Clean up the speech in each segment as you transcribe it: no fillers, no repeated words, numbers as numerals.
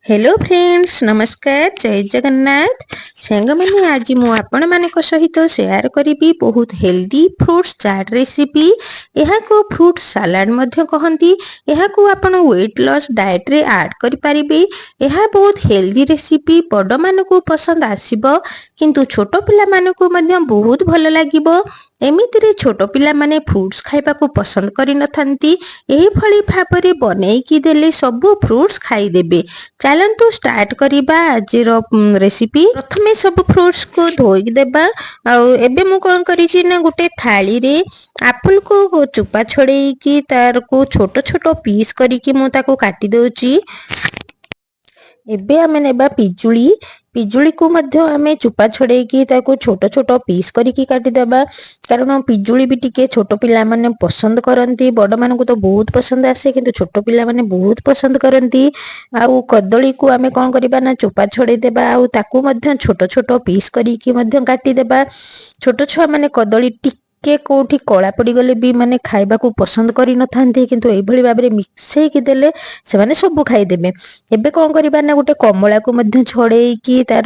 Hello friends, नमस्कार। जय जगन्नाथ। सांग मैंने आज मु आपण मानक सहित शेयर करी बहुत हेल्दी फ्रूट्स चाट रेसिपी। यहाँ को फ्रूट सलाड मध्य कहती। यहाँ को आपण वेट लॉस डाइट रे ऐड करि परिबे। यह बहुत हेल्दी रेसिपी बड़ मानकु पसंद आसीबो, किंतु छोट पिला मानकु मध्य बहुत भल लागिबो। एमितिरे छोट पिला माने फ्रूट्स खाइबा को पसंद करि नथांती। एही भली भाबरे बनेइकी देले सबु फ्रूट्स खाइदेबे। चलतु स्टार्ट करिबा आजिर रेसिपी। प्रथमे सब फ्रूट्स को धोई देबा। एबे मु कोन करिछि ना गुटे थाली रे एप्पल को चुपा छड़ेइकी तार को छोट छोट पीस करिकी मु ताको काटी दउची। एबे आमे नेबा पिजुली। पिजुली को मध्य आमे चुपा छड़ेइकी ताको छोट छोट पीस करिकी काटी देबा। कारण पिजुली भी टिके छोट पिला माने पसंद करंती। बड़ मानकु तो बहुत पसंद आसे, किंतु छोट पिला माने बहुत पसंद करंती। आउ कदली को आमे कोन करिबा ना चुपा छड़े देबा। आउ ताको मध्य छोट छोट पीस करिकी मध्य काटी देबा। छोट छुआ माने कदली के कोठी कला पड़ी गले भी माने खाइबा को पसंद करि नथांती, किंतु एई भली भाबरे मिक्सई की देले से माने सब खाइ देबे। एबे कोन करिबा ना गुटे कमला को मध्य छड़ेइकी तार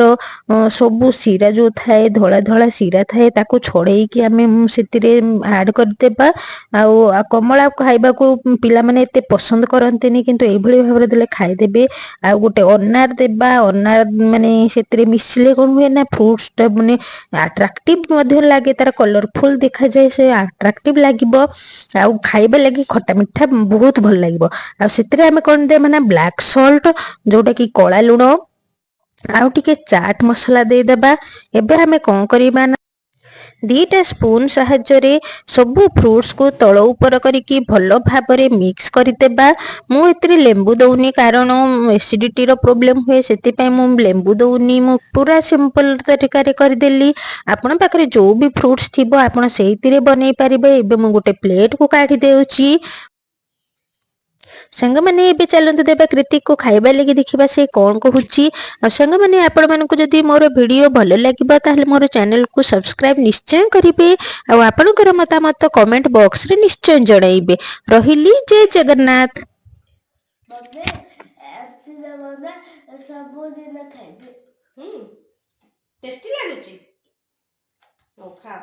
सबु सीरा जो थाए धला धला सीरा थाए ताको छड़ेइकी आमे सेतिरे ऐड कर देबा। आउ कमला खाइबा को पिला माने एते पसंद करंतेनी, किंतु एई भली भाबरे देले खाइ देबे। आ गुटे अनार देबा। अनार माने सेतिरे मिसले कोन हुए ना फ्रूट्स टा माने अट्रैक्टिव मध्य लागे, तार कलरफुल देखा जाए, से अट्रैक्टिव लागिबो। आउ खाइबा लागि खट्टा मिठा बहुत भल लागिबो। आ सेतिरे आमे कोन दे माने ब्लैक सॉल्ट जोटा की कला लुण आउ टिके चाट मसला दे देबा। एबे आमे कोन करिबा ना 2टा स्पून साहाय्य सबु फ्रूट्स को तल ऊपर करिकी भल भाबरे मिक्स करदेबा। मु एतिरे लेंबू दउनी, कारण एसिडिटी रो प्रॉब्लम हुए, सेति पय मु लेंबू दउनी। मु पूरा सिंपल तरीका रे कर देली। आपण पाखरे जो भी फ्रूट्स थिबो आपण सेहितिरे बनै परिबे। एबे मु गुटे प्लेट को काढी देउची। संग माने एबे चलंतु देबा कृतिक को खाइबा लगी देखिबा से कोन कहूची। संग माने आपण मानकु जदि मोर वीडियो भल लागिबा ताहले मोर चैनल को सब्सक्राइब निश्चय करिवे। आ आपनकर मतामत कमेंट बॉक्स रे निश्चय जणाइबे। रहिली जय जगन्नाथ। टेस्टी लागुची। ओ खा।